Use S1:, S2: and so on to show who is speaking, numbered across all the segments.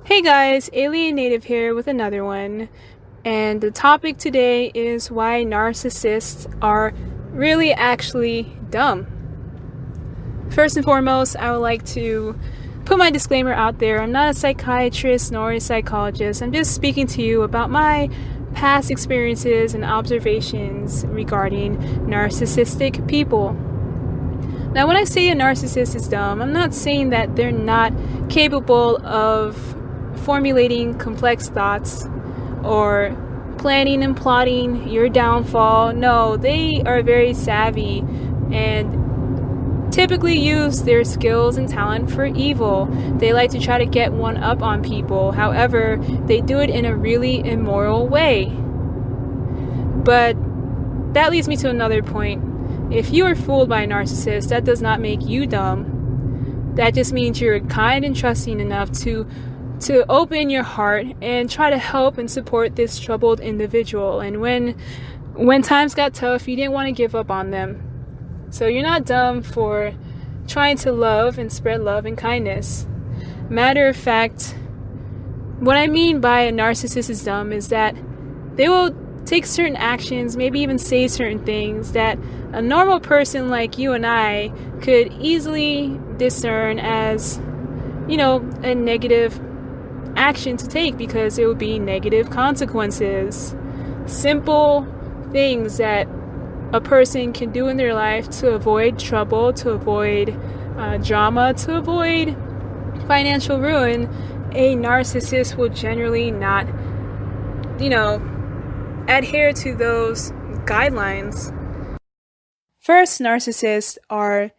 S1: Hey guys, Alien Native here with another one. And the topic today is why narcissists are really actually dumb. First and foremost, I would like to put my disclaimer out there. I'm not a psychiatrist nor a psychologist. I'm just speaking to you about my past experiences and observations regarding narcissistic people. Now, when I say a narcissist is dumb, I'm not saying that they're not capable of formulating complex thoughts or planning and plotting your downfall. No, they are very savvy and typically use their skills and talent for evil. They like to try to get one up on people. However, they do it in a really immoral way. But that leads me to another point. If you are fooled by a narcissist, that does not make you dumb. That just means you're kind and trusting enough to open your heart and try to help and support this troubled individual. And when times got tough, you didn't want to give up on them. So you're not dumb for trying to love and spread love and kindness. Matter of fact, what I mean by a narcissist is dumb is that they will take certain actions, maybe even say certain things that a normal person like you and I could easily discern as, a negative action to take because it would be negative consequences. Simple things that a person can do in their life to avoid trouble, to avoid drama, to avoid financial ruin. A narcissist will generally not, adhere to those guidelines. First, narcissists are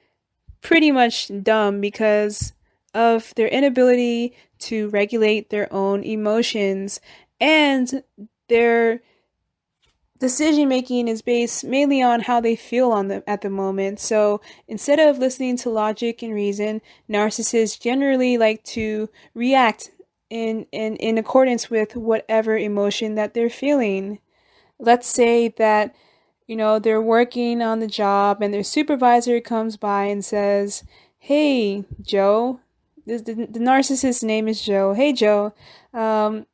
S1: pretty much dumb because of their inability to regulate their own emotions, and their decision making is based mainly on how they feel at the moment. So instead of listening to logic and reason, narcissists generally like to react in accordance with whatever emotion that they're feeling. Let's say that they're working on the job and their supervisor comes by and says, "Hey, Joe." The narcissist's name is Joe. "Hey, Joe, I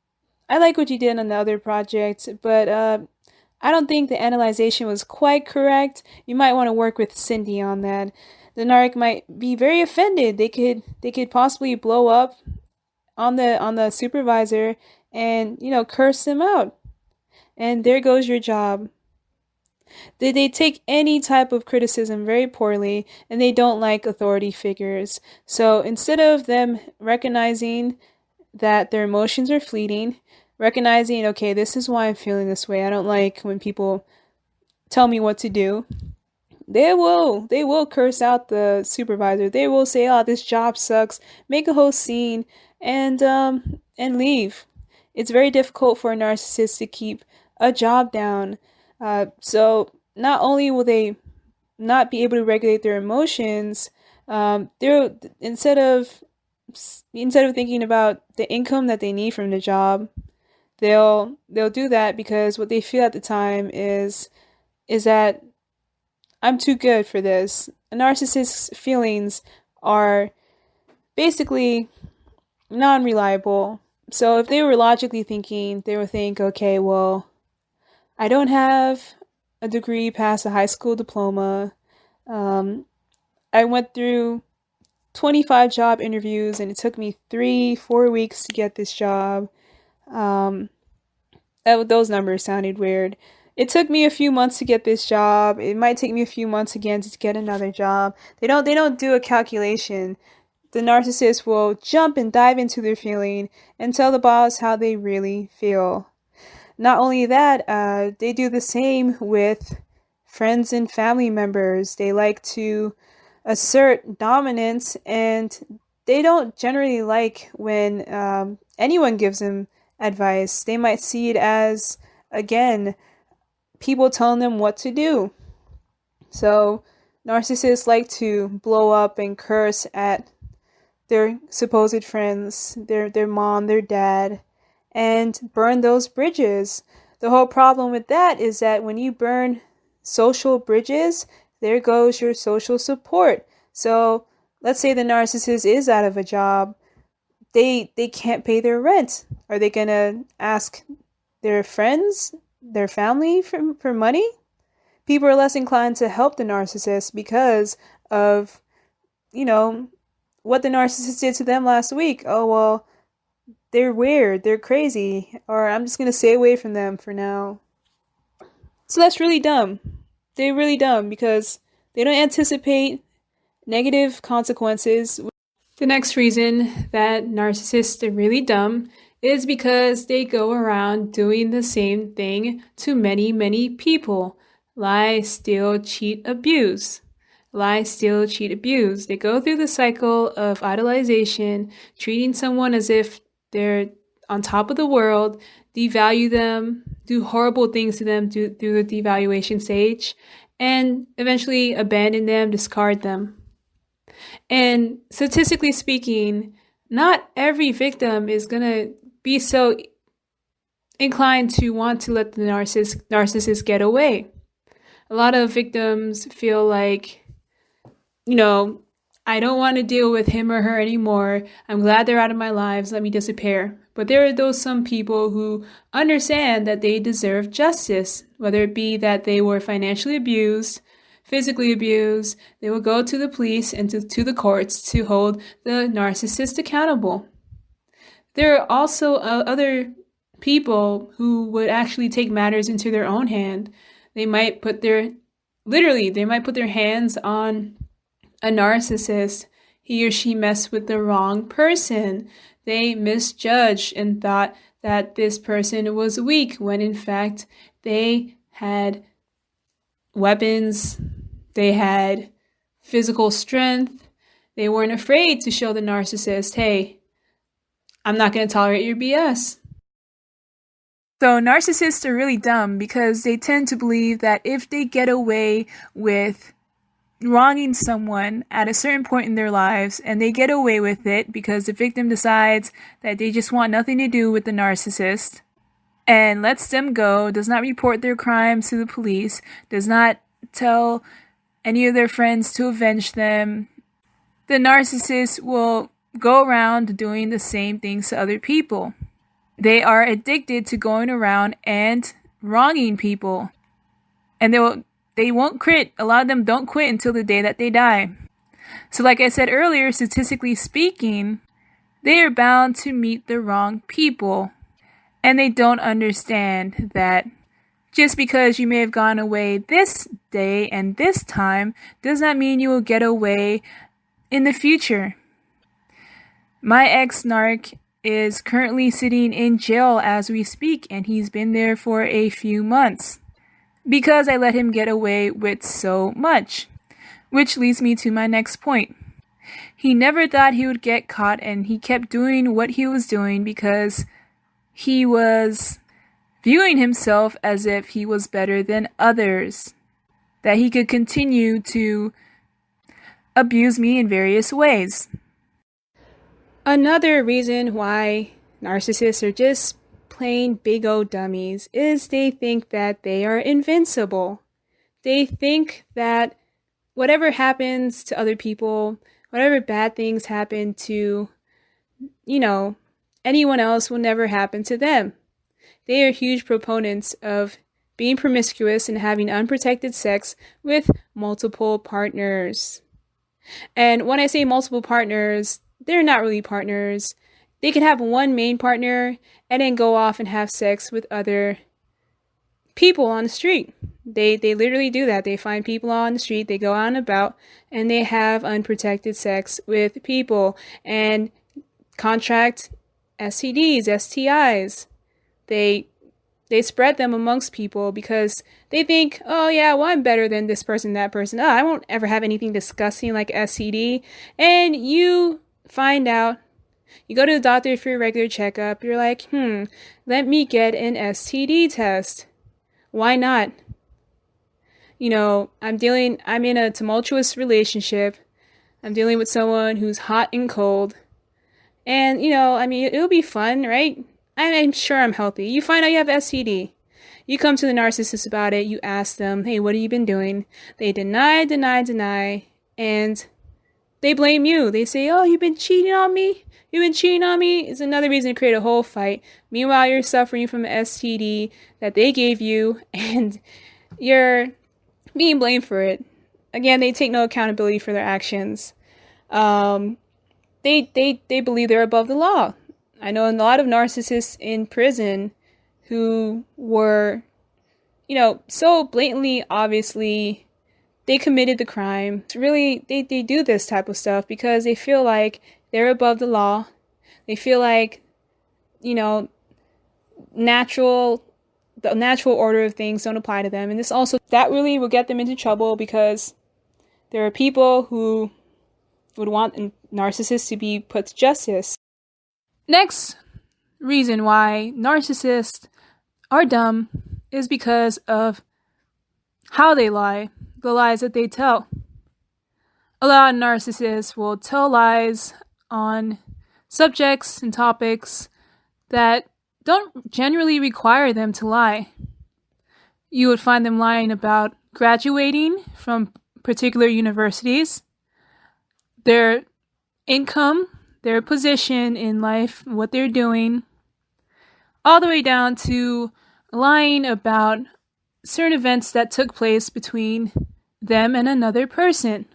S1: like what you did on the other project, but I don't think the analyzation was quite correct. You might want to work with Cindy on that." The narc might be very offended. They could possibly blow up on the supervisor and curse them out. And there goes your job. They take any type of criticism very poorly, and they don't like authority figures. So instead of them recognizing that their emotions are fleeting, recognizing, okay, this is why I'm feeling this way, I don't like when people tell me what to do, they will curse out the supervisor. They will say, "Oh, this job sucks," make a whole scene, and leave. It's very difficult for a narcissist to keep a job down. So not only will they not be able to regulate their emotions, they're instead of thinking about the income that they need from the job, they'll do that because what they feel at the time is that I'm too good for this. A narcissist's feelings are basically non-reliable. So if they were logically thinking, they would think, okay, well, I don't have a degree past a high school diploma. Um, I went through 25 job interviews and it took me 3-4 weeks to get this job. Um, those numbers sounded weird. It took me a few months to get this job. It might take me a few months again to get another job. They don't do a calculation. The narcissist will jump and dive into their feeling and tell the boss how they really feel. Not only that, they do the same with friends and family members. They like to assert dominance, and they don't generally like when anyone gives them advice. They might see it as, again, people telling them what to do. So narcissists like to blow up and curse at their supposed friends, their mom, their dad, and burn those bridges. The whole problem with that is that when you burn social bridges, there goes your social support. So let's say the narcissist is out of a job. they can't pay their rent. Are they gonna ask their friends, their family for money? People are less inclined to help the narcissist because of, you know, what the narcissist did to them last week. Oh, well, they're weird, they're crazy, or I'm just gonna stay away from them for now. So that's really dumb. They're really dumb because they don't anticipate negative consequences. The next reason that narcissists are really dumb is because they go around doing the same thing to many, many people. Lie, steal, cheat, abuse. Lie, steal, cheat, abuse. They go through the cycle of idolization, treating someone as if they're on top of the world, devalue them, do horrible things to them through the devaluation stage, and eventually abandon them, discard them. And statistically speaking, not every victim is going to be so inclined to want to let the narcissist get away. A lot of victims feel like, I don't want to deal with him or her anymore. I'm glad they're out of my lives. Let me disappear. But there are some people who understand that they deserve justice, whether it be that they were financially abused, physically abused. They will go to the police and to the courts to hold the narcissist accountable. There are also other people who would actually take matters into their own hand. They might put their hands on a narcissist. He or she messed with the wrong person. They misjudged and thought that this person was weak when in fact they had weapons, they had physical strength. They weren't afraid to show the narcissist, hey, I'm not going to tolerate your BS. So narcissists are really dumb because they tend to believe that if they get away with wronging someone at a certain point in their lives, and they get away with it because the victim decides that they just want nothing to do with the narcissist and lets them go, does not report their crimes to the police, does not tell any of their friends to avenge them, the narcissist will go around doing the same things to other people. They are addicted to going around and wronging people. And they won't quit. A lot of them don't quit until the day that they die. So like I said earlier, statistically speaking, they are bound to meet the wrong people. And they don't understand that just because you may have gone away this day and this time does not mean you will get away in the future. My ex-narc is currently sitting in jail as we speak, and he's been there for a few months because I let him get away with so much. Which leads me to my next point. He never thought he would get caught, and he kept doing what he was doing because he was viewing himself as if he was better than others, that he could continue to abuse me in various ways. Another reason why narcissists are just plain big old dummies is they think that they are invincible. They think that whatever happens to other people, whatever bad things happen to, anyone else will never happen to them. They are huge proponents of being promiscuous and having unprotected sex with multiple partners. And when I say multiple partners, they're not really partners. They can have one main partner and then go off and have sex with other people on the street. They literally do that. They find people on the street, they go out and about, and they have unprotected sex with people and contract STDs, STIs. They spread them amongst people because they think, oh yeah, well, I'm better than this person, that person. Oh, I won't ever have anything disgusting like STD. And you find out, you go to the doctor for your regular checkup, you're like, let me get an STD test. Why not? I'm in a tumultuous relationship. I'm dealing with someone who's hot and cold. And, it'll be fun, right? I'm sure I'm healthy. You find out you have STD. You come to the narcissist about it. You ask them, hey, what have you been doing? They deny. And they blame you. They say, oh, you've been cheating on me. You've been cheating on me. It's another reason to create a whole fight. Meanwhile, you're suffering from an STD that they gave you, and you're being blamed for it. Again, they take no accountability for their actions. They believe they're above the law. I know a lot of narcissists in prison who were, so blatantly, obviously, they committed the crime. It's really, they do this type of stuff because they feel like they're above the law. They feel like, the natural order of things don't apply to them. And that really will get them into trouble because there are people who would want narcissists to be put to justice. Next reason why narcissists are dumb is because of how they lie, the lies that they tell. A lot of narcissists will tell lies on subjects and topics that don't generally require them to lie. You would find them lying about graduating from particular universities, their income, their position in life, what they're doing, all the way down to lying about certain events that took place between them and another person.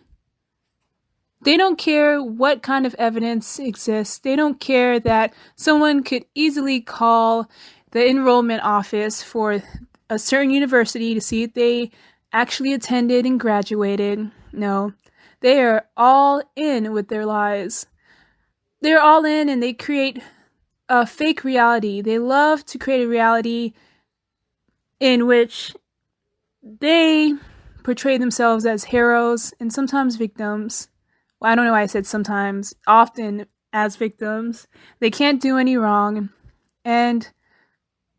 S1: They don't care what kind of evidence exists. They don't care that someone could easily call the enrollment office for a certain university to see if they actually attended and graduated. No, they are all in with their lies. They're all in and they create a fake reality. They love to create a reality in which they portray themselves as heroes and sometimes victims. Well, I don't know why I said sometimes, often as victims. They can't do any wrong, and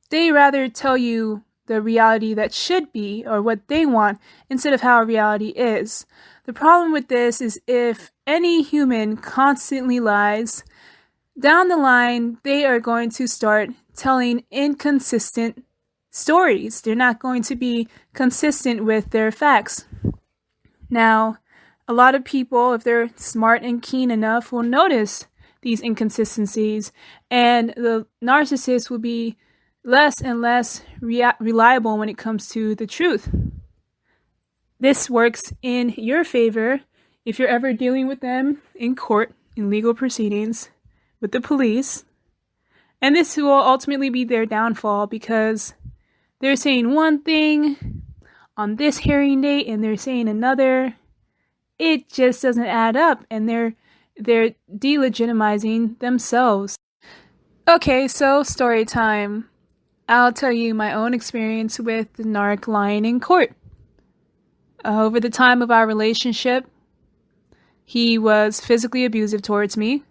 S1: they rather tell you the reality that should be or what they want instead of how reality is. The problem with this is if any human constantly lies, down the line, they are going to start telling inconsistent stories. They're not going to be consistent with their facts. Now, a lot of people, if they're smart and keen enough, will notice these inconsistencies, and the narcissist will be less and less reliable when it comes to the truth. This works in your favor if you're ever dealing with them in court, in legal proceedings, with the police. And this will ultimately be their downfall because they're saying one thing on this hearing date and they're saying another. It just doesn't add up, and they're delegitimizing themselves. Okay, so story time. I'll tell you my own experience with the narc lying in court. Over the time of our relationship, he was physically abusive towards me.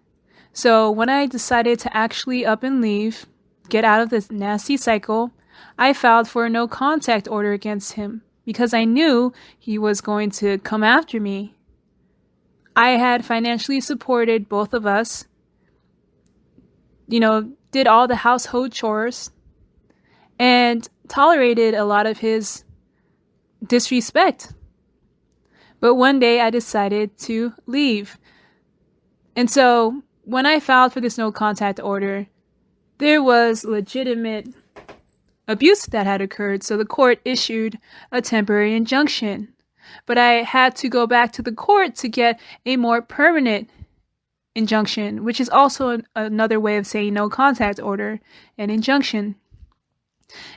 S1: So when I decided to actually up and leave, get out of this nasty cycle, I filed for a no contact order against him because I knew he was going to come after me. I had financially supported both of us, did all the household chores, and tolerated a lot of his disrespect. But one day I decided to leave. And so when I filed for this no contact order, there was legitimate abuse that had occurred. So the court issued a temporary injunction. But I had to go back to the court to get a more permanent injunction, which is also another way of saying no contact order, an injunction.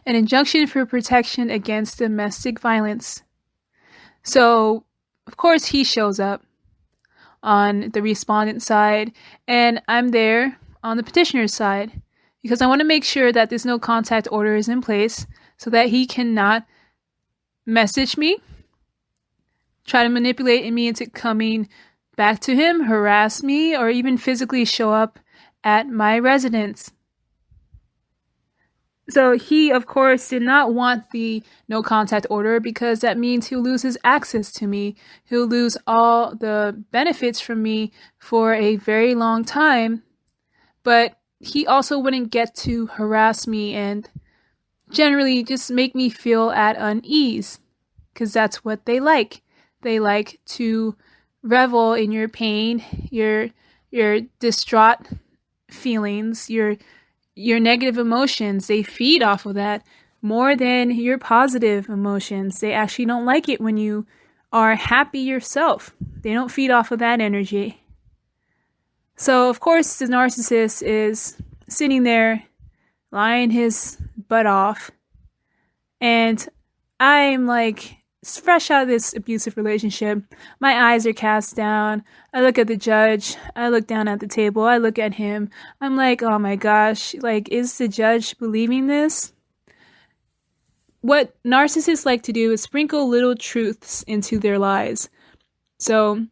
S1: An injunction for protection against domestic violence. So, of course, he shows up on the respondent side, and I'm there on the petitioner's side because I want to make sure that this no contact order is in place so that he cannot message me, try to manipulate me into coming back to him, harass me, or even physically show up at my residence. So he, of course, did not want the no contact order because that means he'll lose his access to me. He'll lose all the benefits from me for a very long time. But he also wouldn't get to harass me and generally just make me feel at unease because that's what they like. They like to revel in your pain, your distraught feelings, your negative emotions. They feed off of that more than your positive emotions. They actually don't like it when you are happy yourself. They don't feed off of that energy. So, of course, the narcissist is sitting there, lying his butt off, and I'm like fresh out of this abusive relationship. My eyes are cast down. I look at the judge. I look down at the table. I look at him. I'm like, oh my gosh, like, is the judge believing this? What narcissists like to do is sprinkle little truths into their lies. So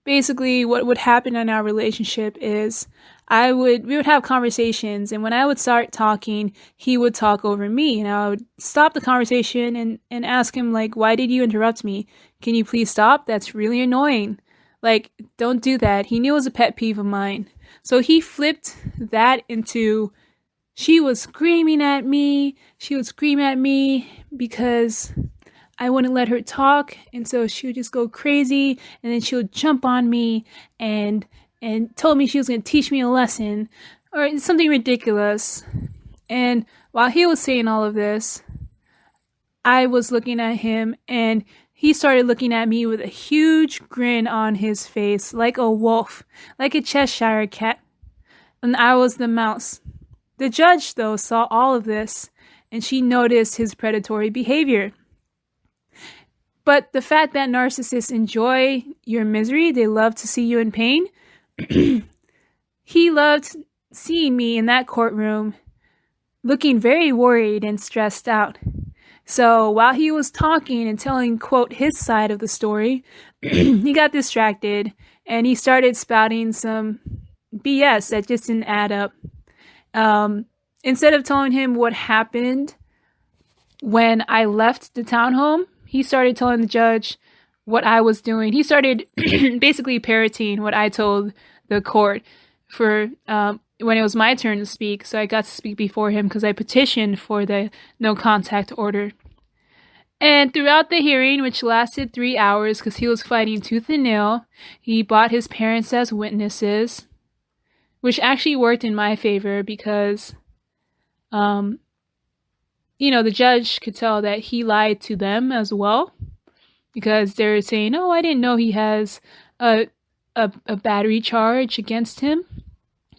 S1: basically what would happen in our relationship is we would have conversations, and when I would start talking, he would talk over me, and I would stop the conversation and ask him, like, why did you interrupt me? Can you please stop? That's really annoying. Like, don't do that. He knew it was a pet peeve of mine. So he flipped that into, she was screaming at me. She would scream at me because I wouldn't let her talk, and so she would just go crazy, and then she would jump on me and told me she was going to teach me a lesson or something ridiculous. And while he was saying all of this, I was looking at him, and he started looking at me with a huge grin on his face, like a wolf, like a Cheshire cat, and I was the mouse. The judge, though, saw all of this, and she noticed his predatory behavior. But the fact that narcissists enjoy your misery, they love to see you in pain, he loved seeing me in that courtroom looking very worried and stressed out. So while he was talking and telling, quote, his side of the story, he got distracted and he started spouting some BS that just didn't add up. Instead of telling him what happened when I left the townhome, he started telling the judge what I was doing. He started basically parroting what I told the court for when it was my turn to speak. So I got to speak before him because I petitioned for the no contact order. And throughout the hearing, which lasted 3 hours because he was fighting tooth and nail, he brought his parents as witnesses, which actually worked in my favor because, the judge could tell that he lied to them as well, because they're saying, oh, I didn't know he has a battery charge against him.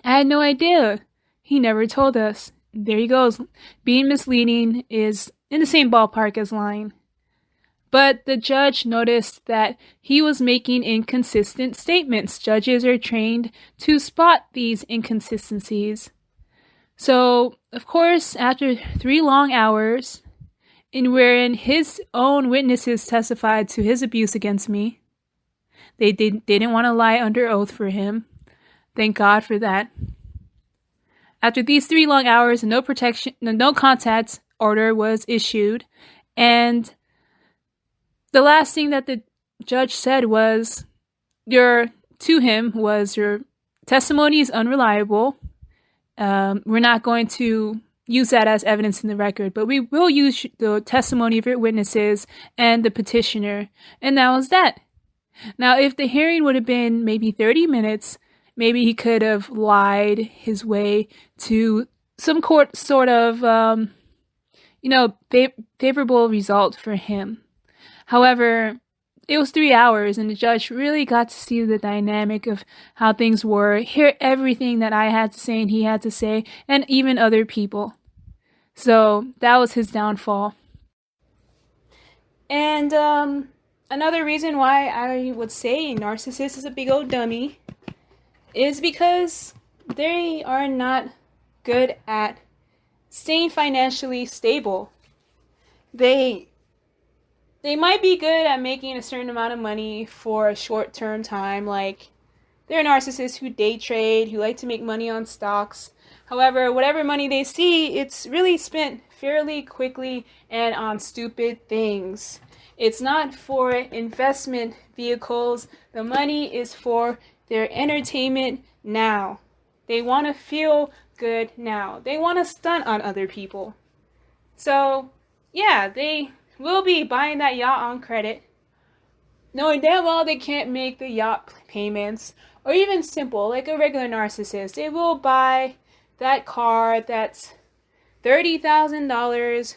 S1: I had no idea. He never told us. There he goes. Being misleading is in the same ballpark as lying. But the judge noticed that he was making inconsistent statements. Judges are trained to spot these inconsistencies. So, of course, after 3 long hours, in wherein his own witnesses testified to his abuse against me, they didn't want to lie under oath for him. Thank God for that. After these 3 long hours, no contact order was issued, and the last thing that the judge said was, your testimony is unreliable. We're not going to use that as evidence in the record, but we will use the testimony of your witnesses and the petitioner. And that was that. Now, if the hearing would have been maybe 30 minutes, maybe he could have lied his way to some sort of, favorable result for him. However, it was 3 hours, and the judge really got to see the dynamic of how things were, hear everything that I had to say and he had to say, and even other people. So that was his downfall. And another reason why I would say Narcissist is a big old dummy is because they are not good at staying financially stable. They might be good at making a certain amount of money for a short-term time, like they're narcissists who day trade, who like to make money on stocks. However, whatever money they see, it's really spent fairly quickly and on stupid things. It's not for investment vehicles. The money is for their entertainment now. They want to feel good now. They want to stunt on other people. So, yeah, they will be buying that yacht on credit, knowing damn well they can't make the yacht payments, or even simple, like a regular narcissist. They will buy that car that's $30,000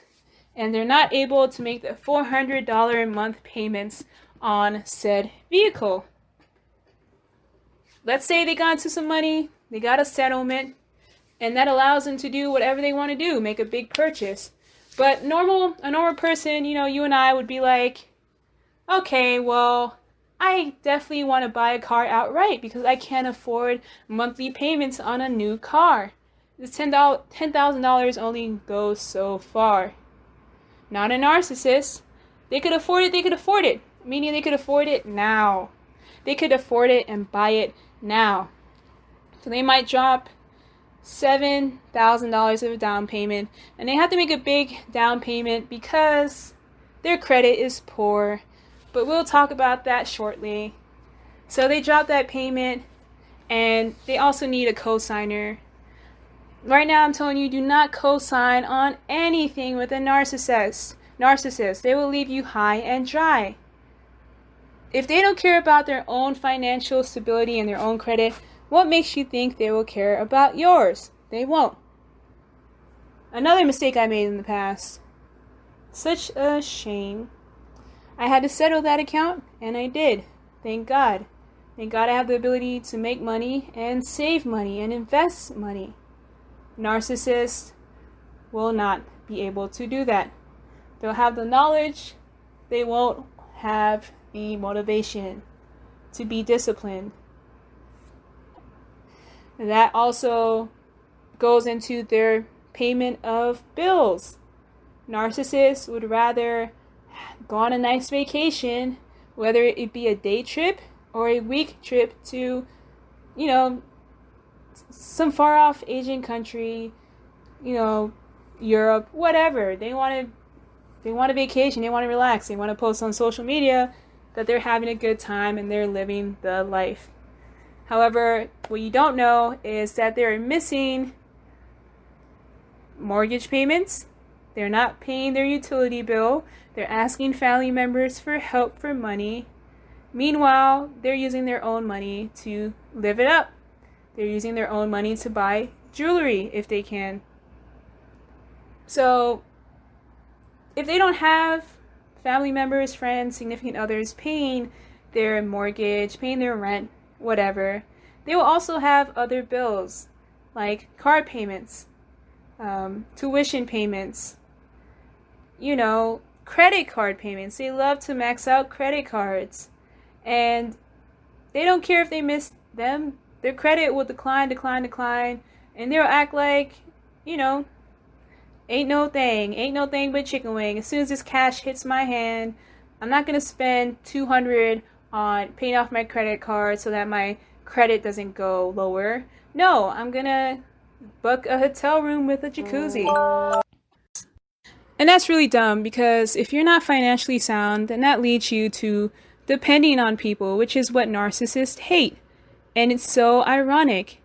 S1: and they're not able to make the $400 a month payments on said vehicle. Let's say they got into some money, they got a settlement, and that allows them to do whatever they want to do, make a big purchase. But a normal person, you and I would be like, okay, well, I definitely want to buy a car outright because I can't afford monthly payments on a new car. This $10,000 only goes so far. Not a narcissist. They could afford it, meaning they could afford it now. They could afford it and buy it now. So they might drop $7,000 of a down payment, and they have to make a big down payment because their credit is poor. But we'll talk about that shortly. So they drop that payment, and they also need a co-signer. Right now, I'm telling you, do not co-sign on anything with a narcissist. They will leave you high and dry. If they don't care about their own financial stability and their own credit, what makes you think they will care about yours? They won't. Another mistake I made in the past. Such a shame. I had to settle that account, and I did. Thank God. Thank God I have the ability to make money and save money and invest money. Narcissists will not be able to do that. They'll have the knowledge, they won't have the motivation to be disciplined. That also goes into their payment of bills. Narcissists would rather go on a nice vacation, whether it be a day trip or a week trip to, some far off Asian country, Europe, whatever. They want a vacation, they want to relax, they want to post on social media that they're having a good time and they're living the life. However, what you don't know is that they're missing mortgage payments. They're not paying their utility bill. They're asking family members for help for money. Meanwhile, they're using their own money to live it up. They're using their own money to buy jewelry if they can. So, if they don't have family members, friends, significant others paying their mortgage, paying their rent, whatever, they will also have other bills like car payments, tuition payments, credit card payments. They love to max out credit cards, and they don't care if they miss them. Their credit will decline, and they'll act like, ain't no thing but chicken wing. As soon as this cash hits my hand, I'm not gonna spend $200 on paying off my credit card so that my credit doesn't go lower. No, I'm gonna book a hotel room with a jacuzzi. And that's really dumb, because if you're not financially sound, then that leads you to depending on people, which is what narcissists hate. And it's so ironic.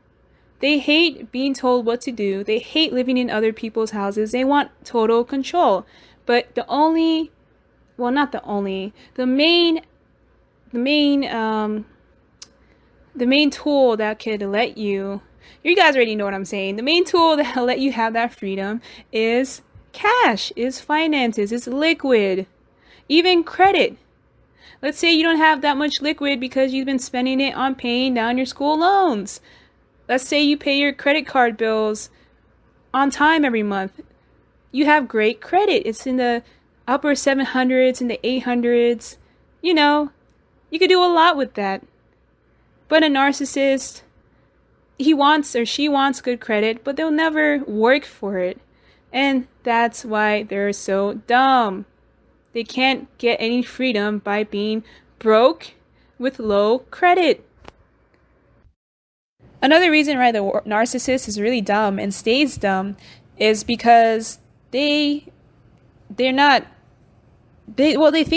S1: They hate being told what to do. They hate living in other people's houses. They want total control. But the main tool that could let you guys already know what I'm saying. The main tool that'll let you have that freedom is cash, is finances, is liquid, even credit. Let's say you don't have that much liquid because you've been spending it on paying down your school loans. Let's say you pay your credit card bills on time every month. You have great credit. It's in the upper 700s, in the 800s. You could do a lot with that. But a narcissist, he wants or she wants good credit, but they'll never work for it. And that's why they're so dumb. They can't get any freedom by being broke with low credit. Another reason why the narcissist is really dumb and stays dumb is because they think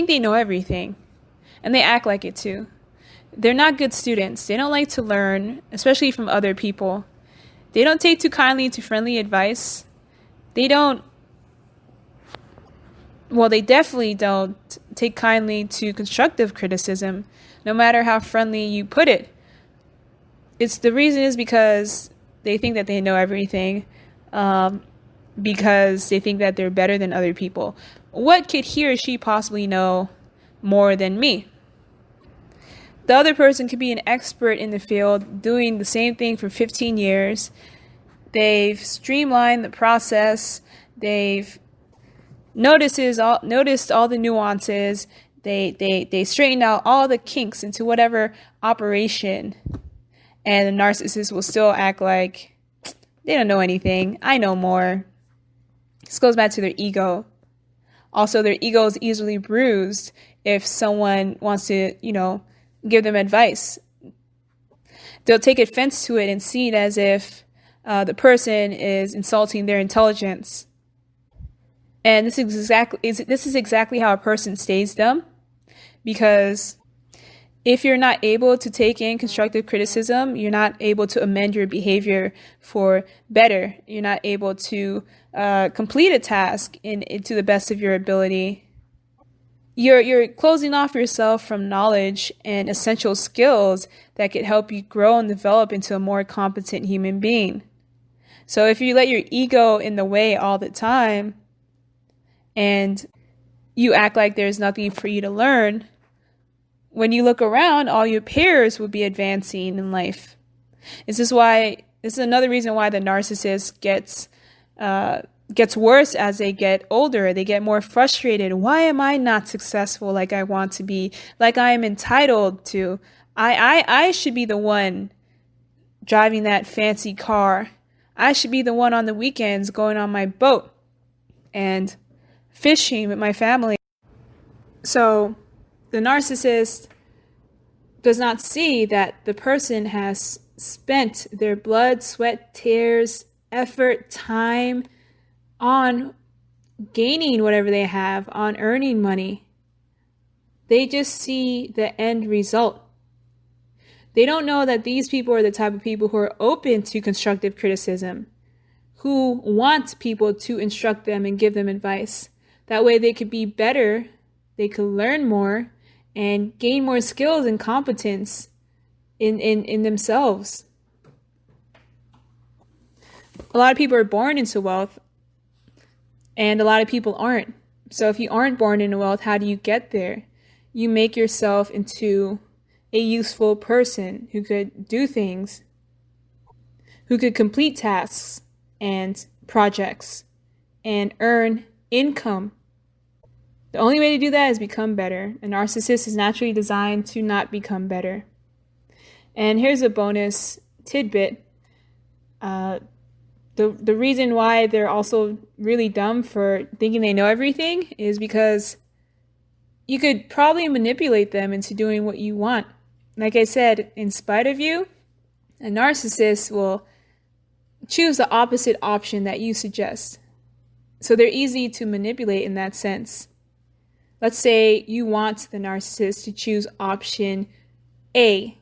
S1: they know everything, and they act like it too. They're not good students. They don't like to learn, especially from other people. They don't take too kindly to friendly advice. They definitely don't take kindly to constructive criticism, no matter how friendly you put it. The reason is because they think that they know everything, because they think that they're better than other people. What could he or she possibly know more than me? The other person could be an expert in the field, doing the same thing for 15 years. They've streamlined the process. They've noticed all the nuances. They straightened out all the kinks into whatever operation. And the narcissist will still act like they don't know anything. I know more. This goes back to their ego. Also, their ego is easily bruised if someone wants to, give them advice. They'll take offense to it and see it as if the person is insulting their intelligence. And this is exactly how a person stays dumb, because if you're not able to take in constructive criticism, you're not able to amend your behavior for better. You're not able to complete a task to the best of your ability. You're closing off yourself from knowledge and essential skills that could help you grow and develop into a more competent human being. So if you let your ego in the way all the time and you act like there's nothing for you to learn, when you look around, all your peers will be advancing in life. This is another reason why the narcissist gets worse as they get older. They get more frustrated. Why am I not successful like I want to be, like I am entitled to? I should be the one driving that fancy car. I should be the one on the weekends going on my boat and fishing with my family. So the narcissist does not see that the person has spent their blood, sweat, tears, effort, time on gaining whatever they have, on earning money. They just see the end result. They don't know that these people are the type of people who are open to constructive criticism, who want people to instruct them and give them advice. That way they could be better, they could learn more, and gain more skills and competence in themselves. A lot of people are born into wealth, and a lot of people aren't. So if you aren't born into wealth, how do you get there? You make yourself into a useful person who could do things, who could complete tasks and projects and earn income. The only way to do that is become better. A narcissist is naturally designed to not become better. And here's a bonus tidbit. The reason why they're also really dumb for thinking they know everything is because you could probably manipulate them into doing what you want. Like I said, in spite of you, a narcissist will choose the opposite option that you suggest. So they're easy to manipulate in that sense. Let's say you want the narcissist to choose option A.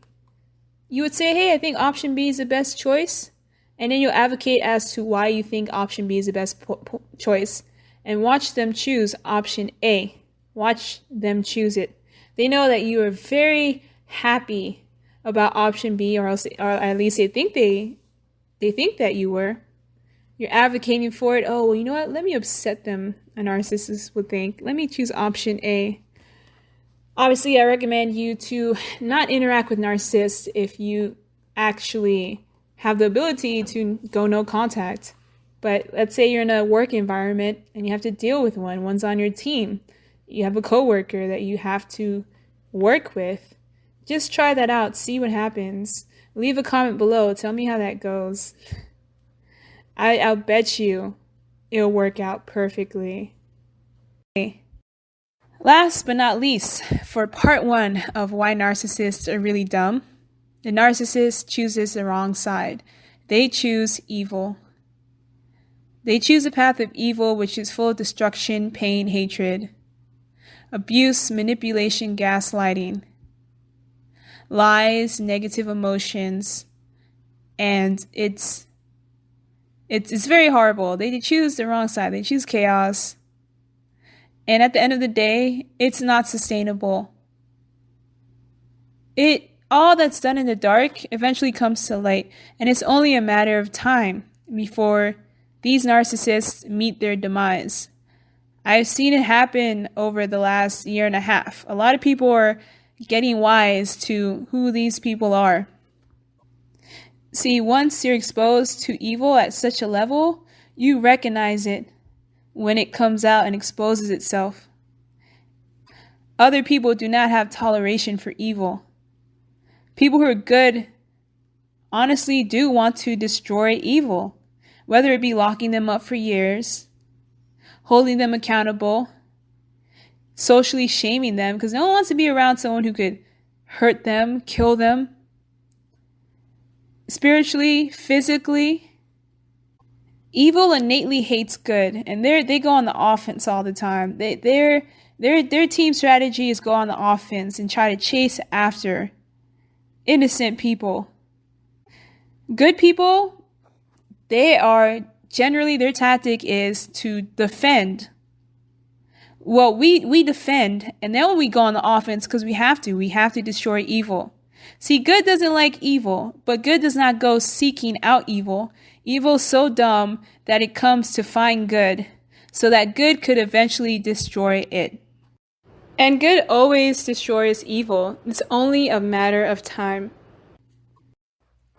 S1: You would say, hey, I think option B is the best choice. And then you'll advocate as to why you think option B is the best choice. And watch them choose option A. Watch them choose it. They know that you are very happy about option B, or at least they think that you were. You're advocating for it. Oh, well, you know what? Let me upset them, a narcissist would think. Let me choose option A. Obviously, I recommend you to not interact with narcissists if you actually have the ability to go no contact. But let's say you're in a work environment and you have to deal with one's on your team. You have a coworker that you have to work with. Just try that out. See what happens. Leave a comment below. Tell me how that goes. I'll bet you it'll work out perfectly. Last but not least, for part 1 of why narcissists are really dumb, the narcissist chooses the wrong side. They choose evil. They choose a path of evil which is full of destruction, pain, hatred, abuse, manipulation, gaslighting, lies, negative emotions, and it's very horrible. They choose the wrong side. They choose chaos. And at the end of the day, it's not sustainable. All that's done in the dark eventually comes to light, and it's only a matter of time before these narcissists meet their demise. I've seen it happen over the last year and a half. A lot of people are getting wise to who these people are. See, once you're exposed to evil at such a level, you recognize it when it comes out and exposes itself. Other people do not have toleration for evil. People who are good honestly do want to destroy evil, whether it be locking them up for years, holding them accountable, socially shaming them, because no one wants to be around someone who could hurt them, kill them, spiritually, physically. Evil innately hates good, and they go on the offense all the time. Their team strategy is go on the offense and try to chase after innocent people. Good people, their tactic is to defend. Well, we defend, and then we go on the offense because we have to destroy evil. See, good doesn't like evil, but good does not go seeking out evil. Evil is so dumb that it comes to find good, so that good could eventually destroy it. And good always destroys evil. It's only a matter of time.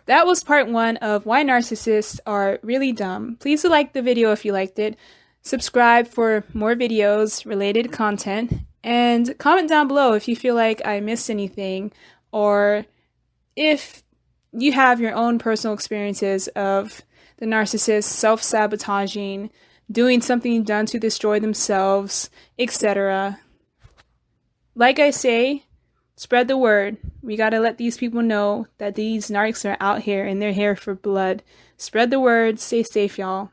S1: That was part 1 of why narcissists are really dumb. Please like the video if you liked it. Subscribe for more videos, related content, and comment down below if you feel like I missed anything, or if you have your own personal experiences of the narcissist self-sabotaging, doing something done to destroy themselves, etc. Like I say, spread the word. We gotta let these people know that these narcs are out here and they're here for blood. Spread the word. Stay safe, y'all.